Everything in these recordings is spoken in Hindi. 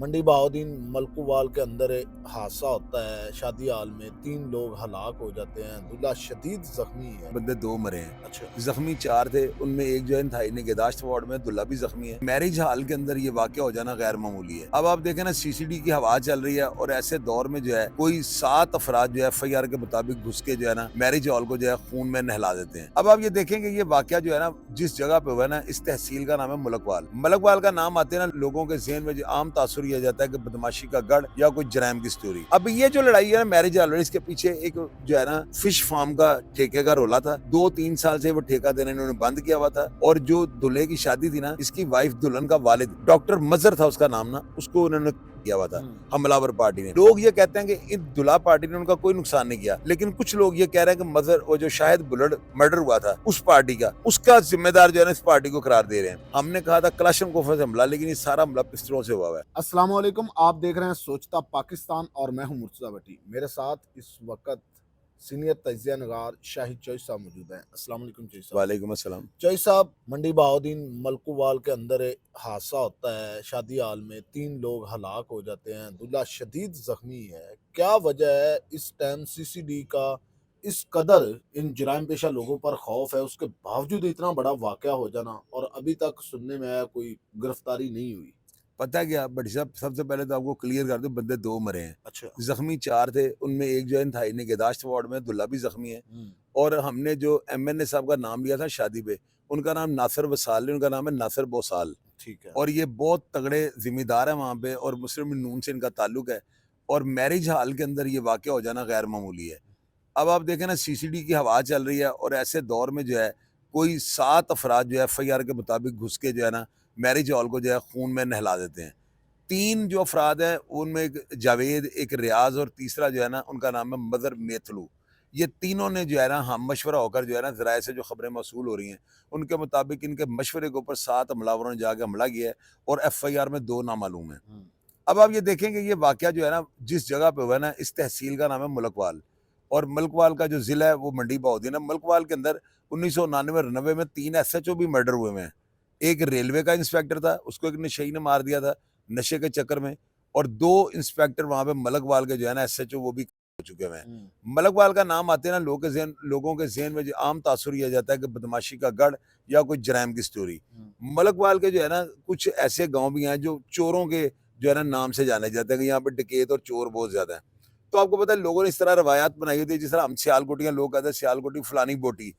मंडी बहाउद्दीन मलकुवाल के अंदर एक हादसा होता है। शादी हाल में 3 लोग हलाक हो जाते हैं। दूल्हा शदीद जख्मी है। बंदे दो मरे हैं, अच्छा। जख्मी चार थे। उनमें एक जो है इंतहाई निगहदाश्त वार्ड में, दुल्हा भी जख्मी है। मैरिज हाल के अंदर ये वाकया हो जाना गैर मामूली है। अब आप देखें ना, सीसीडी की हवा चल रही है और ऐसे दौर में जो है कोई 7 अफराद जो है FIR के मुताबिक घुस के जो है ना मैरिज हॉल को जो है खून में नहला देते हैं। अब आप ये देखेंगे ये वाकया जो है ना जिस जगह पे हुआ है ना, इस तहसील का नाम है मलकवाल। मलकवाल का नाम आते ना लोगों के ज़हन में जो आम तासुर यह जाता है कि बदमाशी का गढ़ या कोई जराइम की स्टोरी। अब ये जो लड़ाई है ना मैरिज हॉल, इसके पीछे एक जो है ना फिश फार्म का ठेके का रोला था। 2-3 साल से वो ठेका देना इन्होंने बंद किया हुआ था। और जो दूल्हे की शादी थी ना, इसकी वाइफ दुल्हन का वालिद डॉक्टर मजहर था उसका नाम ना, उसको उन्होंने किया हुआ था हमलावर पार्टी ने। लोग ये कहते हैं कि इन दुल्हा पार्टी ने उनका कोई नुकसान नहीं किया, लेकिन कुछ लोग ये कह रहे हैं कि मजहर वो जो शायद बुलेट मर्डर हुआ था उस पार्टी का, उसका जिम्मेदार जो है ना इस पार्टी को करार दे रहे हैं। हमने कहा था कलाशनकोफ से हमला, लेकिन ये सारा हमला पिस्तौलों से हुआ है। अस्सलाम वालेकुम, आप देख रहे हैं सोचता पाकिस्तान और मैं हूं मुर्तजा भट्टी। मेरे साथ इस वक्त सीनियर तजिया नगार शाहिद चौधरी साहब मौजूद हैं। अस्सलाम वालेकुम चौधरी साहब। वालेकुम अस्सलाम। चौधरी साहब, मंडी बहाउद्दीन मलकुवाल के अंदर एक हादसा होता है। शादी हाल में 3 लोग हलाक हो जाते हैं। दूल्हा शदीद जख्मी है। क्या वजह है इस टाइम सीसीडी का इस कदर इन जराइम पेशा लोगों पर खौफ है, उसके बावजूद इतना बड़ा वाकया हो जाना और अभी तक सुनने में आया कोई गिरफ्तारी नहीं हुई? पता है क्या भट्टी साहब, सबसे पहले तो आपको क्लियर कर दूं, बंदे दो मरे हैं, अच्छा। जख्मी चार थे। उनमें एक जो है इंतहाई निगहदाश्त वार्ड में, दुल्हा भी जख्मी है। और हमने जो MNA साहब का नाम लिया था शादी पे, उनका नाम नासिर वसाल है, उनका नाम है नासिर बोसाल। ठीक है। और ये बहुत तगड़े जिम्मेदार है वहाँ पे, और मुस्लिम नून से इनका ताल्लुक है। और मैरिज हाल के अंदर ये वाकया हो जाना गैर मामूली है। अब आप देखें ना, CCD की हवा चल रही है और ऐसे दौर में जो है कोई 7 अफराद जो है FIR के मुताबिक घुस के जो है ना मैरिज हॉल को जो है खून में नहला देते हैं। 3 जो अफराद हैं उनमें एक जावेद, एक रियाज और तीसरा जो है ना उनका नाम है मदर मेथलू। ये तीनों ने जो है ना हम मशवरा होकर जो है ना ज़राए से जो खबरें मौसूल हो रही हैं उनके मुताबिक इनके मशवरे के ऊपर 7 हमलावरों ने जाके हमला किया है और FIR में 2 नामालूम हैं। अब आप ये देखेंगे ये वाकया जो है ना जिस जगह पे हुआ है ना, इस तहसील का नाम है मलकवाल। और मलकवाल का जो ज़िला है वो मंडी बहाउद्दीन है। मलकवाल के अंदर 1999-99 में 3 SHO भी मर्डर हुए हैं। एक रेलवे का इंस्पेक्टर था, उसको एक नशेई ने मार दिया था नशे के चक्कर में। और 2 इंस्पेक्टर वहाँ पे मलकवाल के जो है ना SHO वो भी हो चुके हुए हैं। मलकवाल का नाम आते हैं ना लोगों के ज़हन में जो आम तासुर यह जाता है कि बदमाशी का गढ़ या कोई जराइम की स्टोरी। मलकवाल के जो है ना कुछ ऐसे गाँव भी हैं जो चोरों के जो है ना नाम से जाने जाते हैं कि यहाँ पे डकैत और चोर बहुत ज़्यादा है। तो आपको पता है लोगों ने इस तरह रवायात बनाई होती है, जिस तरह हम सियालकोटियाँ लोग कहते हैं सियालकोटी फलानी बोटी।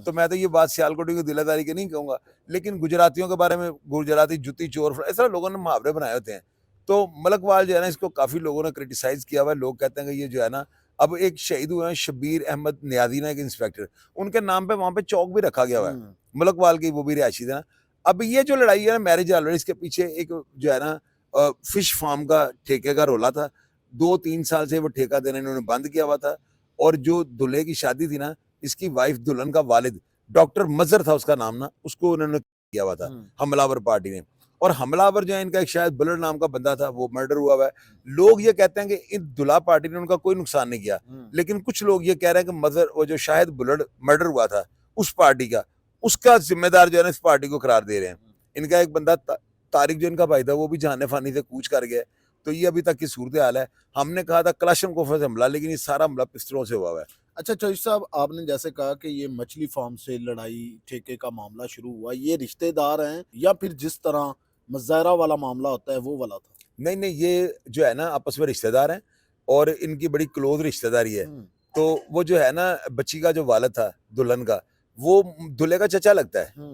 तो मैं तो ये बात सियालकोटी की दिलादारी की नहीं कहूँगा, लेकिन गुजरातियों के बारे में गुजराती जुत्ती चोर इस तरह लोगों ने मुहावरे बनाए होते हैं। तो मलकवाल जो है ना इसको काफ़ी लोगों ने क्रिटिसाइज़ किया हुआ है। लोग कहते हैं कि ये जो है ना अब एक शहीद हुए हैं शब्बीर अहमद नियाज़ी ना, एक इंस्पेक्टर, उनके नाम पे वहाँ पे चौक भी रखा गया हुआ है। मलकवाल की वो भी रिहायशी थे ना। अब ये जो लड़ाई है ना मैरिज हॉल, इसके पीछे एक जो है ना फिश फार्म का ठेके का रोला था। 2-3 साल से वो ठेका देना इन्होंने बंद किया हुआ था। और जो दूल्हे की शादी थी ना, इसकी वाइफ दुल्हन का वालिद डॉक्टर मजहर था उसका नाम ना, उसको उन्होंने किया हुआ था हमलावर पार्टी ने। और हमलावर जो है इनका एक शायद बुलेट नाम का बंदा था, वो मर्डर हुआ हुआ है। लोग ये कहते हैं कि इन दुल्हा पार्टी ने उनका कोई नुकसान नहीं किया, लेकिन कुछ लोग ये कह रहे हैं कि मजहर वो जो शायद बुलेट मर्डर हुआ था उस पार्टी का, उसका जिम्मेदार जो है ना इस पार्टी को करार दे रहे हैं। इनका एक बंदा तारिक जो इनका भाई था वो भी जाने फानी से कूच कर गया। तो ये अभी तक की सूरत हाल है। हमने कहा था कलाशनकोफ से हमला, लेकिन ये सारा हमला पिस्तौलों से हुआ है। अच्छा चौधरी साहब, आपने जैसे कहा कि ये मछली फार्म से लड़ाई ठेके का मामला शुरू हुआ, ये रिश्तेदार हैं या फिर जिस तरह मज़ाहरा वाला मामला होता है वो वाला था? नहीं, नहीं, ये जो है ना आपस में रिश्तेदार हैं और इनकी बड़ी क्लोज़ रिश्तेदारी है। तो वो जो है ना बच्ची का जो वालिद था दुल्हन का, वो दूल्हे का चचा लगता है।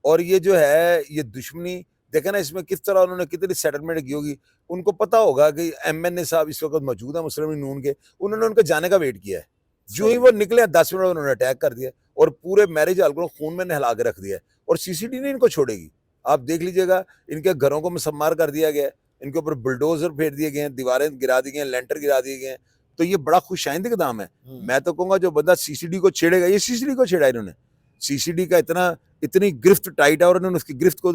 और ये जो है ये दुश्मनी देखे ना इसमें किस तरह उन्होंने कितनी सेटलमेंट की होगी। उनको पता होगा कि MNA साहब इस वक़्त मौजूद हैं मुस्लिम लीग नून के, उन्होंने उनके जाने का वेट किया है। जो ही वो निकले 10 मिनट में उन्होंने अटैक कर दिया और पूरे मैरिज हॉल को खून में नहला के रख दिया है। और CCD नहीं इनको छोड़ेगी। आप देख लीजिएगा, इनके घरों को मसम्मार कर दिया गया है, इनके ऊपर बुलडोज़र फेर दिए गए हैं, दीवारें गिरा दी गई हैं, लेंटर गिरा दिए गए हैं। तो ये बड़ा खुशाइंद इक़दाम है। मैं तो कहूँगा जो बंदा CCD को छेड़ेगा, ये CCD को छेड़ा इन्होंने। CCD का इतनी गिरफ्त टाइट है और उन्होंने उसकी गिरफ्त को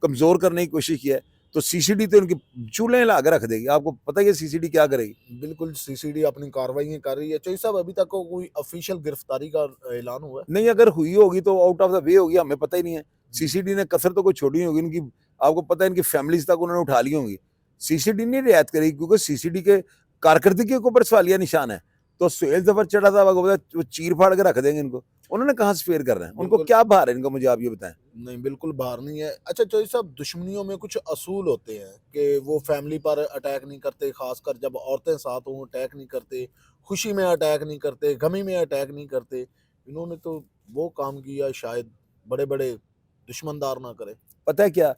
कमज़ोर करने की कोशिश की है। तो CCD तो उनकी चूल्हे हिला के रख देगी। आपको पता ही है CCD क्या करेगी। बिल्कुल, सीसीडी अपनी कार्रवाइयाँ कर रही है। चौधरी साहब, अभी तक कोई ऑफिशियल गिरफ्तारी का ऐलान हुआ है? नहीं, अगर हुई होगी तो आउट ऑफ द वे होगी, हमें पता ही नहीं है। CCD ने कसर तो कोई छोड़ी नहीं होगी इनकी। आपको पता है इनकी फैमिलीज़ तक उन्होंने उठा ली होंगी। सीसीडी नहीं रियायत करेगी क्योंकि सीसीडी के कारकर्दगी के ऊपर सवालिया निशान है। तो सुहेल जफर चढ़ा था वो चीर फाड़ के रख देंगे इनको। उन्होंने कहाँ से फेयर करना है, उनको बिल्कुल क्या भार है इनको, मुझे आप ये बताएं। नहीं, बिल्कुल बाहर नहीं है। अच्छा चौधरी साहब, दुश्मनियों में कुछ असूल होते हैं कि वो फैमिली पर अटैक नहीं करते, खासकर जब औरतें साथ हों अटैक नहीं करते, खुशी में अटैक नहीं करते, गमी में अटैक नहीं करते। इन्होंने तो वो काम किया शायद बड़े-बड़े दुश्मनदार ना करें। पता है क्या,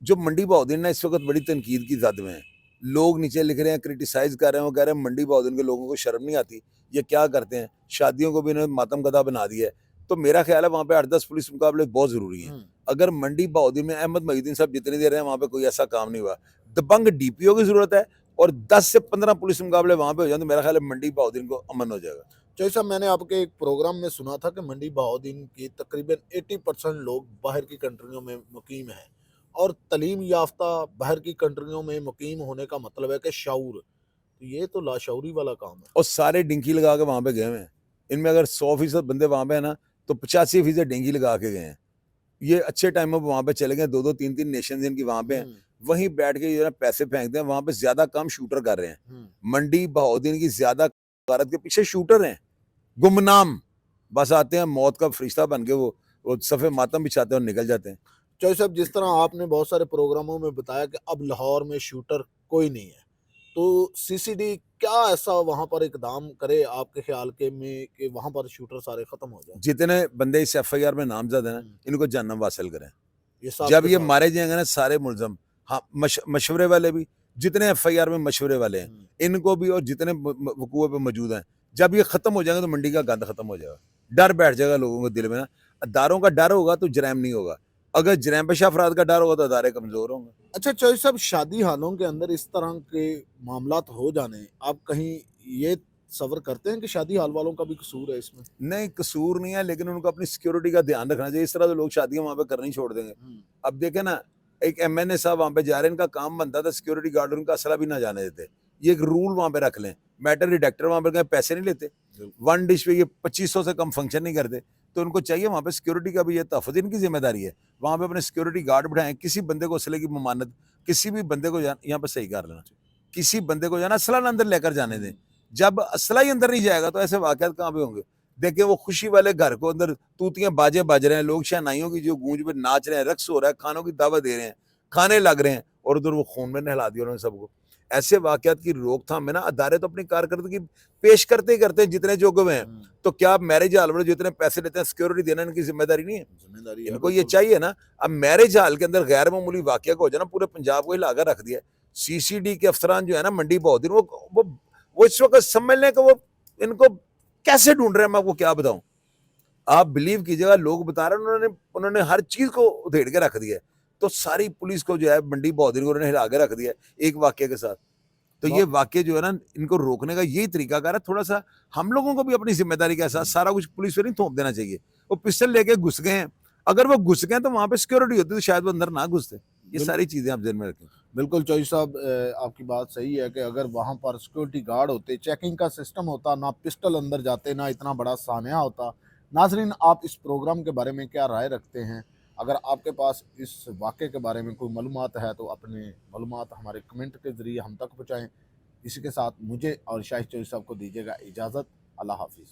जो मंडी बहाउद्दीन ना इस वक्त बड़ी तनकीद की जद में है। लोग नीचे लिख रहे हैं, क्रिटिसाइज कर रहे हैं, वो कह रहे हैं मंडी बहाउद्दीन के लोगों को शर्म नहीं आती, ये क्या करते हैं, शादियों को भी इन्होंने मातम कदा बना दिया है। तो मेरा ख्याल है वहाँ पे 8-10 पुलिस मुकाबले बहुत जरूरी हैं। अगर मंडी बहाउद्दीन में अहमद मोहिउद्दीन साहब जितनी देर रहे हैं वहाँ पे कोई ऐसा काम नहीं हुआ, दबंग डीपीओ की जरूरत है और 10 से 15 पुलिस मुकाबले वहाँ पे हो जाए तो मेरा ख्याल है मंडी बहाउद्दीन को अमन हो जाएगा। चौधरी साहब, मैंने आपके एक प्रोग्राम में सुना था कि मंडी बहाउद्दीन के तकरीबन 80% लोग बाहर की कंट्रियों में मुकीम हैं और तलीम याफ्ता बाहर की कंट्रियों में मुकीम होने का मतलब है कि शऊर। तो ये तो लाशऊरी वाला काम है। और सारे डिंकी लगा के वहाँ पे गए हुए हैं। इनमें अगर 100% बंदे वहाँ पे है ना, तो 85% डिंकी लगा के गए हैं। ये अच्छे टाइमों पे वहाँ पे चले गए, 2-2 3-3 नेशंस इनकी वहाँ पे हैं। वहीं बैठ के जो है पैसे फेंकते हैं, वहाँ पे ज्यादा काम शूटर कर रहे हैं। मंडी बहाउद्दीन की ज्यादा भारत के पीछे शूटर हैं, गुमनाम। बस आते हैं मौत का फरिश्ता बन के, वो सफ़े मातम बिछाते हैं और निकल जाते हैं। चौधरी साहब, जिस तरह आपने बहुत सारे प्रोग्रामों में बताया कि अब लाहौर में शूटर कोई नहीं है, तो सीसीडी क्या ऐसा वहाँ पर इकदाम करे आपके ख्याल के में कि वहाँ पर शूटर सारे खत्म हो जाए? जितने बंदे इस एफआईआर में नामजद हैं ना, इनको जहन्नम वासिल करें। ये साफ जब के ये साफ। मारे जाएंगे ना सारे मुलजम, हाँ, मशवरे वाले भी, जितने एफआईआर में मशवरे वाले हैं इनको भी, और जितने वकूए पे मौजूद हैं, जब ये खत्म हो जाएंगे तो मंडी का गंद खत्म हो जाएगा। डर बैठ जाएगा लोगों के दिल में ना। अदारों का डर होगा तो जरैम नहीं होगा, अगर जरैम पेशा अफराद का डर होगा तो अदारे कमजोर होंगे। अच्छा चौधरी साहब, शादी हालों के अंदर इस तरह के मामलात हो जाने, आप कहीं ये सब्र करते हैं कि शादी हाल वालों का भी कसूर है इसमें? नहीं, कसूर नहीं है, लेकिन उनको अपनी सिक्योरिटी का ध्यान रखना चाहिए। इस तरह तो लोग शादियां वहां पे करनी छोड़ देंगे। अब देखे ना, एक एमएनए साहब वहां पे जा रहे हैं, इनका काम बनता था सिक्योरिटी गार्ड उनका असला भी ना जाने देते। ये एक रूल वहां पे रख लें, मैटर डिटेक्टर वहां पे पैसे नहीं लेते, वन डिश पे ये 2500 से कम फंक्शन नहीं करते। तो उनको चाहिए वहां पे सिक्योरिटी का भी ये तहफ़्फ़ुज़ इनकी जिम्मेदारी है। वहां पे अपने सिक्योरिटी गार्ड बिठाएं, किसी बंदे को असले की ममानत, किसी भी बंदे को यहाँ पे सही कर लेना, किसी बंदे को जाना असला ना अंदर लेकर जाने दें। जब असला ही अंदर नहीं जाएगा तो ऐसे वाकयात कहाँ पे होंगे। देखिए वो खुशी वाले घर को अंदर तूतियां बाजे बज रहे हैं, लोग शहनाइयों की जो गूंज पे नाच रहे हैं, रक्स हो रहा है, खानों की दावत दे रहे हैं, खाने लग रहे हैं, और उधर वो खून में नहला दिया उन्होंने सबको। ऐसे वाकयात की रोकथाम में ना अदारे तो अपनी कारकर्दगी पेश करते ही करते हैं जितने जोग हुए हैं। तो क्या आप मैरिज हाल में जितने पैसे लेते हैं सिक्योरिटी देना इनकी जिम्मेदारी नहीं है? जिम्मेदारी है, इनको ये बिल्कुल। चाहिए ना। अब मैरिज हाल के अंदर गैर मामूली वाकया को हो जाए ना, पूरे पंजाब को हिला कर रख दिया। सीसीडी के अफसरान जो है ना मंडी बहाउद्दीन, वो इस वक्त समझ लें कि वो इनको कैसे ढूंढ रहे हैं, मैं आपको क्या बताऊं। आप बिलीव कीजिएगा, लोग बता रहे हैं उन्होंने हर चीज को उधेड़ के रख दिया है। तो सारी पुलिस को जो है मंडी बहाउद्दीन को उन्होंने हिला के रख दिया है एक वाक्य के साथ। तो ये वाक्य जो है ना, इनको रोकने का यही तरीका कार है। थोड़ा सा हम लोगों को भी अपनी जिम्मेदारी के एहसास, सारा कुछ पुलिस पे नहीं थोप देना चाहिए। वो पिस्टल लेके घुस गए हैं, अगर वो घुस गए तो वहां पे सिक्योरिटी होती तो शायद वो अंदर ना घुसते। ये सारी चीजें आप ध्यान में रखें। बिल्कुल चौधरी साहब, आपकी बात सही है कि अगर वहाँ पर सिक्योरिटी गार्ड होते, चेकिंग का सिस्टम होता, ना पिस्टल अंदर जाते, ना इतना बड़ा सान्या होता। नाजरीन, आप इस प्रोग्राम के बारे में क्या राय रखते हैं? अगर आपके पास इस वाक़े के बारे में कोई मालूमात है तो अपने मालूमात हमारे कमेंट के ज़रिए हम तक पहुँचाएँ। इसी के साथ मुझे और शाहिद चौधरी साहब को दीजिएगा इजाज़त। अल्लाह हाफ़िज़।